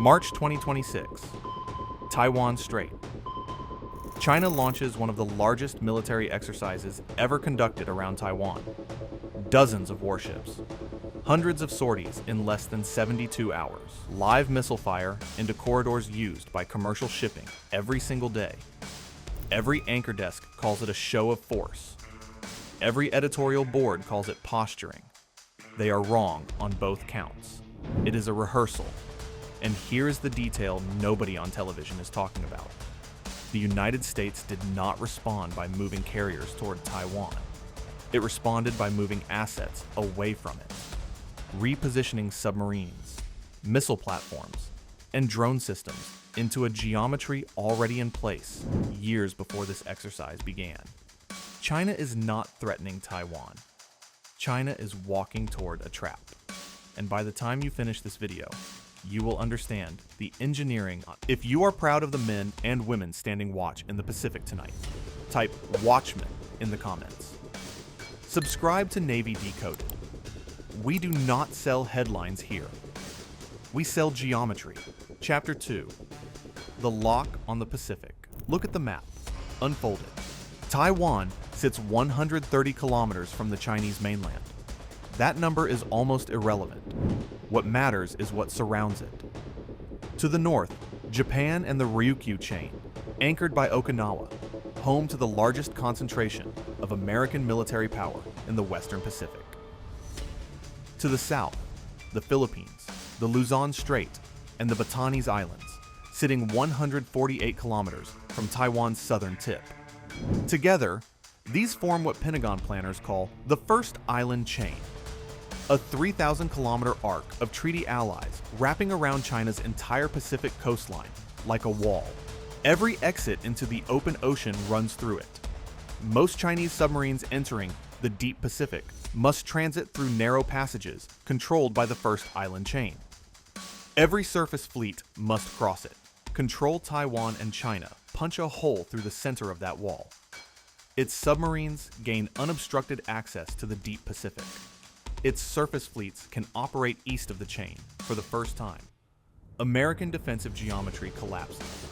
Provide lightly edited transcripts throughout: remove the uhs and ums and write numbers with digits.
March 2026. Taiwan Strait. China launches one of the largest military exercises ever conducted around Taiwan. Dozens of warships. Hundreds of sorties in less than 72 hours. Live missile fire into corridors used by commercial shipping every single day. Every anchor desk calls it a show of force. Every editorial board calls it posturing. They are wrong on both counts. It is a rehearsal. And here is the detail nobody on television is talking about. The United States did not respond by moving carriers toward Taiwan. It responded by moving assets away from it, repositioning submarines, missile platforms, and drone systems into a geometry already in place years before this exercise began. China is not threatening Taiwan. China is walking toward a trap. And by the time you finish this video, you will understand the engineering. If you are proud of the men and women standing watch in the Pacific tonight, type Watchmen in the comments. Subscribe to Navy Decoded. We do not sell headlines here. We sell geometry. Chapter 2. The Lock on the Pacific. Look at the map. Unfolded. Taiwan sits 130 kilometers from the Chinese mainland. That number is almost irrelevant. What matters is what surrounds it. To the north, Japan and the Ryukyu chain, anchored by Okinawa, home to the largest concentration of American military power in the Western Pacific. To the south, the Philippines, the Luzon Strait, and the Batanes Islands, sitting 148 kilometers from Taiwan's southern tip. Together, these form what Pentagon planners call the first island chain, a 3,000-kilometer arc of treaty allies wrapping around China's entire Pacific coastline like a wall. Every exit into the open ocean runs through it. Most Chinese submarines entering the deep Pacific must transit through narrow passages controlled by the first island chain. Every surface fleet must cross it. Control Taiwan and China punch a hole through the center of that wall. Its submarines gain unobstructed access to the deep Pacific. Its surface fleets can operate east of the chain for the first time. American defensive geometry collapses.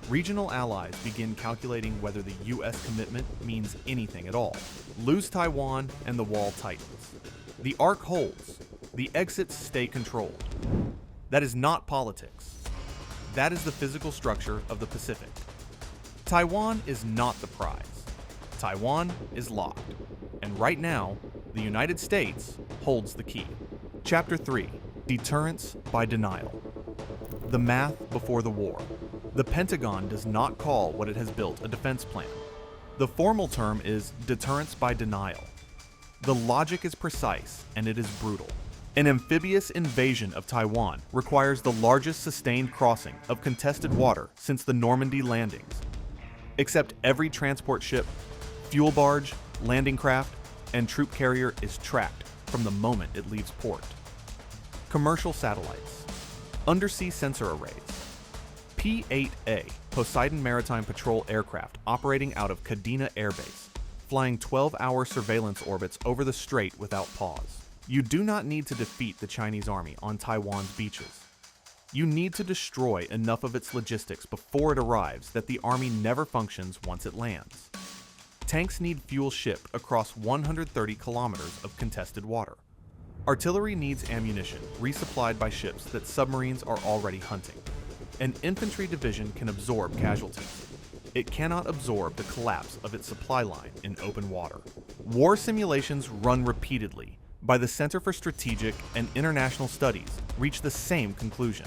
Regional allies begin calculating whether the U.S. commitment means anything at all. Lose Taiwan and the wall tightens. The arc holds. The exits stay controlled. That is not politics. That is the physical structure of the Pacific. Taiwan is not the prize. Taiwan is locked. And right now, the United States holds the key. Chapter 3. Deterrence by Denial. The math before the war. The Pentagon does not call what it has built a defense plan. The formal term is deterrence by denial. The logic is precise and it is brutal. An amphibious invasion of Taiwan requires the largest sustained crossing of contested water since the Normandy landings. Except every transport ship, fuel barge, landing craft, and troop carrier is tracked from the moment it leaves port. Commercial satellites. Undersea sensor arrays. P-8A, Poseidon Maritime Patrol aircraft operating out of Kadena Air Base, flying 12-hour surveillance orbits over the strait without pause. You do not need to defeat the Chinese army on Taiwan's beaches. You need to destroy enough of its logistics before it arrives that the army never functions once it lands. Tanks need fuel shipped across 130 kilometers of contested water. Artillery needs ammunition resupplied by ships that submarines are already hunting. An infantry division can absorb casualties. It cannot absorb the collapse of its supply line in open water. War simulations run repeatedly by the Center for Strategic and International Studies reach the same conclusion.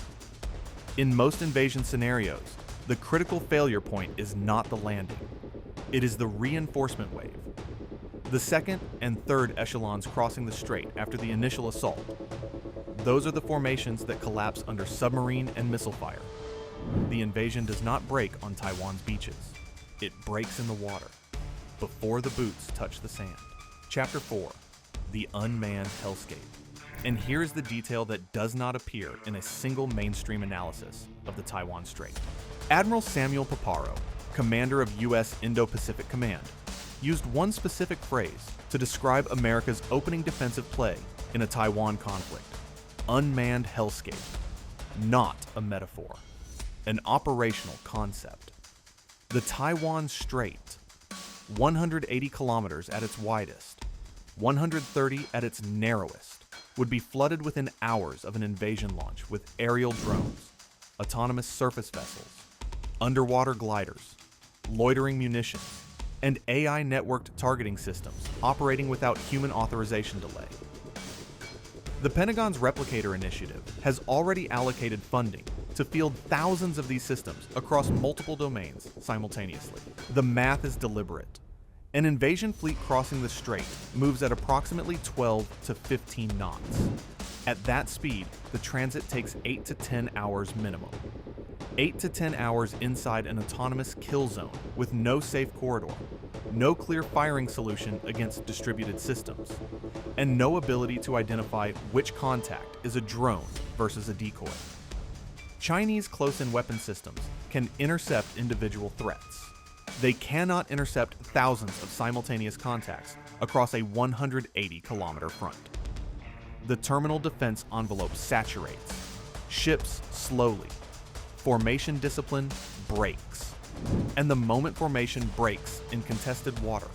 In most invasion scenarios, the critical failure point is not the landing. It is the reinforcement wave. The second and third echelons crossing the strait after the initial assault. Those are the formations that collapse under submarine and missile fire. The invasion does not break on Taiwan's beaches. It breaks in the water, before the boots touch the sand. Chapter 4. The Unmanned Hellscape. And here's the detail that does not appear in a single mainstream analysis of the Taiwan Strait. Admiral Samuel Paparo, commander of U.S. Indo-Pacific Command, used one specific phrase to describe America's opening defensive play in a Taiwan conflict: unmanned hellscape. not a metaphor, an operational concept. The Taiwan Strait, 180 kilometers at its widest, 130 at its narrowest, would be flooded within hours of an invasion launch with aerial drones, autonomous surface vessels, underwater gliders, loitering munitions, and AI-networked targeting systems operating without human authorization delay. The Pentagon's Replicator initiative has already allocated funding to field thousands of these systems across multiple domains simultaneously. The math is deliberate. An invasion fleet crossing the strait moves at approximately 12 to 15 knots. At that speed, the transit takes 8 to 10 hours minimum. 8 to 10 hours inside an autonomous kill zone with no safe corridor, no clear firing solution against distributed systems, and no ability to identify which contact is a drone versus a decoy. Chinese close-in weapon systems can intercept individual threats. They cannot intercept thousands of simultaneous contacts across a 180-kilometer front. The terminal defense envelope saturates. Ships slowly. Formation discipline breaks. And the moment formation breaks in contested water,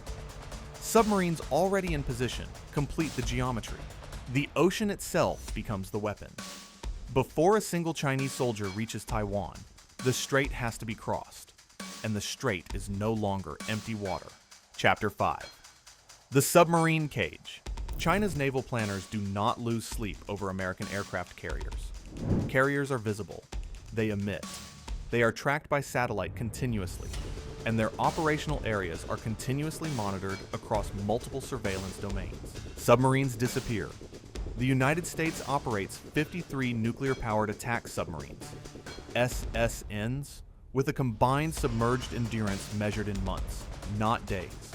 submarines already in position complete the geometry. The ocean itself becomes the weapon. Before a single Chinese soldier reaches Taiwan, the strait has to be crossed, and the strait is no longer empty water. Chapter 5. The Submarine Cage. China's naval planners do not lose sleep over American aircraft carriers. Carriers are visible. They emit. They are tracked by satellite continuously, and their operational areas are continuously monitored across multiple surveillance domains. Submarines disappear. The United States operates 53 nuclear-powered attack submarines, SSNs, with a combined submerged endurance measured in months, not days.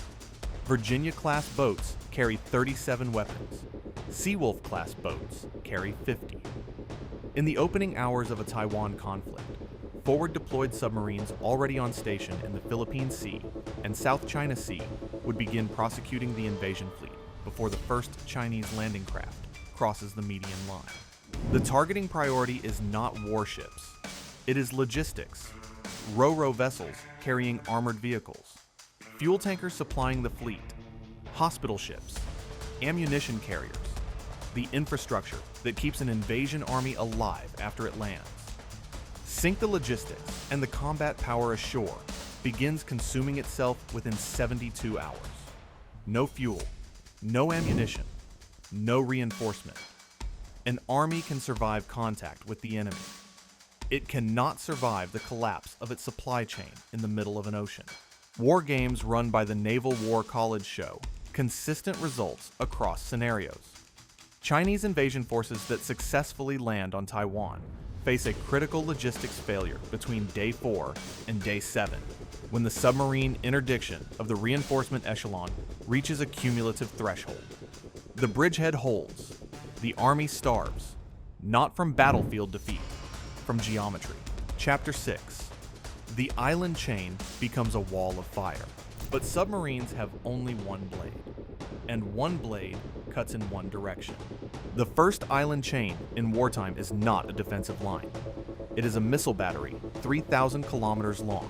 Virginia-class boats carry 37 weapons. Seawolf-class boats carry 50. In the opening hours of a Taiwan conflict, forward-deployed submarines already on station in the Philippine Sea and South China Sea would begin prosecuting the invasion fleet before the first Chinese landing craft crosses the median line. The targeting priority is not warships. It is logistics, ro-ro vessels carrying armored vehicles, fuel tankers supplying the fleet, hospital ships, ammunition carriers, the infrastructure that keeps an invasion army alive after it lands. Sink the logistics, and the combat power ashore begins consuming itself within 72 hours. No fuel, no ammunition, no reinforcement. An army can survive contact with the enemy. It cannot survive the collapse of its supply chain in the middle of an ocean. War games run by the Naval War College show consistent results across scenarios. Chinese invasion forces that successfully land on Taiwan face a critical logistics failure between Day 4 and Day 7, when the submarine interdiction of the reinforcement echelon reaches a cumulative threshold. The bridgehead holds. The army starves, not from battlefield defeat, from geometry. Chapter 6. The island chain becomes a wall of fire, but submarines have only one blade, and one blade cuts in one direction. The first island chain in wartime is not a defensive line. It is a missile battery 3,000 kilometers long.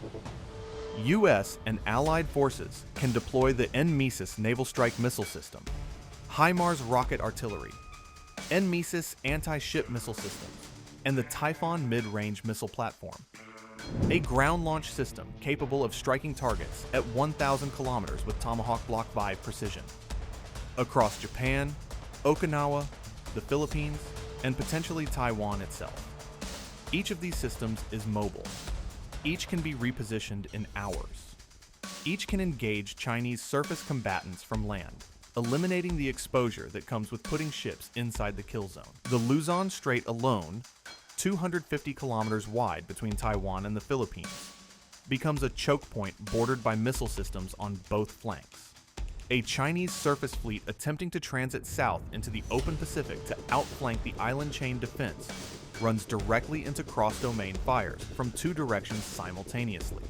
U.S. and Allied forces can deploy the NMESIS naval strike missile system, HIMARS rocket artillery, NMESIS anti-ship missile systems, and the Typhoon mid-range missile platform, a ground launch system capable of striking targets at 1,000 kilometers with Tomahawk Block 5 precision. Across Japan, Okinawa, the Philippines, and potentially Taiwan itself. Each of these systems is mobile. Each can be repositioned in hours. Each can engage Chinese surface combatants from land, eliminating the exposure that comes with putting ships inside the kill zone. The Luzon Strait alone, 250 kilometers wide between Taiwan and the Philippines, becomes a choke point bordered by missile systems on both flanks. A Chinese surface fleet attempting to transit south into the open Pacific to outflank the island chain defense runs directly into cross-domain fires from two directions simultaneously.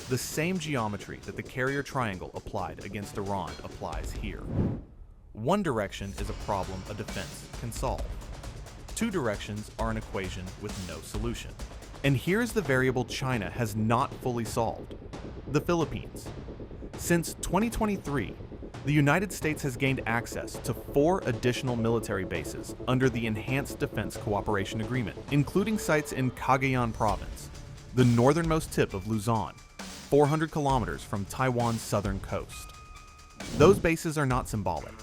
The same geometry that the carrier triangle applied against Iran applies here. One direction is a problem a defense can solve. Two directions are an equation with no solution. And here's the variable China has not fully solved: the Philippines. Since 2023, the United States has gained access to 4 additional military bases under the Enhanced Defense Cooperation Agreement, including sites in Cagayan Province, the northernmost tip of Luzon, 400 kilometers from Taiwan's southern coast. Those bases are not symbolic.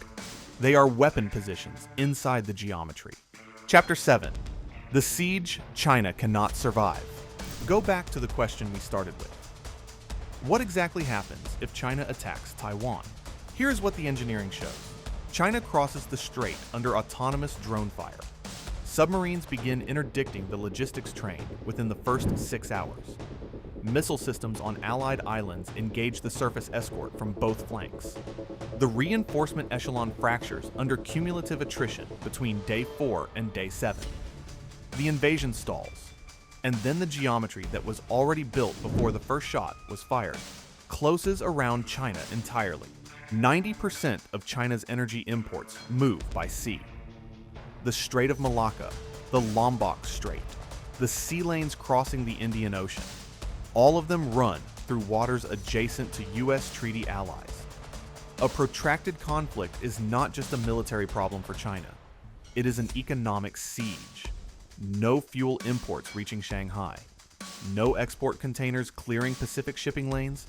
They are weapon positions inside the geometry. Chapter 7. The siege China cannot survive. Go back to the question we started with. What exactly happens if China attacks Taiwan? Here's what the engineering shows. China crosses the strait under autonomous drone fire. Submarines begin interdicting the logistics train within the first 6 hours. Missile systems on Allied islands engage the surface escort from both flanks. The reinforcement echelon fractures under cumulative attrition between day 4 and day 7. The invasion stalls, and then the geometry that was already built before the first shot was fired closes around China entirely. 90% of China's energy imports move by sea. The Strait of Malacca, the Lombok Strait, the sea lanes crossing the Indian Ocean, all of them run through waters adjacent to U.S. treaty allies. A protracted conflict is not just a military problem for China. It is an economic siege. No fuel imports reaching Shanghai. No export containers clearing Pacific shipping lanes.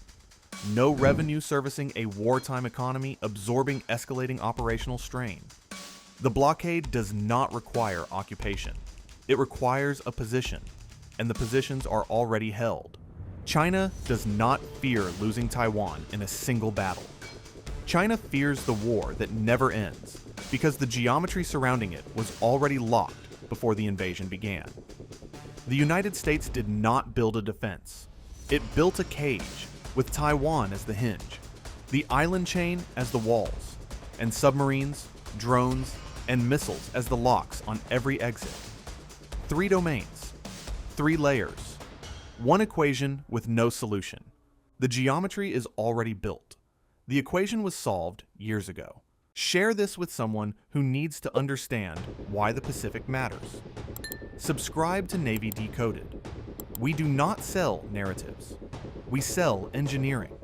No revenue servicing a wartime economy absorbing escalating operational strain. The blockade does not require occupation. It requires a position, and the positions are already held. China does not fear losing Taiwan in a single battle. China fears the war that never ends because the geometry surrounding it was already locked before the invasion began. The United States did not build a defense. It built a cage with Taiwan as the hinge, the island chain as the walls, and submarines, drones, and missiles as the locks on every exit. 3 domains, 3 layers, 1 equation with no solution. The geometry is already built. The equation was solved years ago. Share this with someone who needs to understand why the Pacific matters. Subscribe to Navy Decoded. We do not sell narratives. We sell engineering.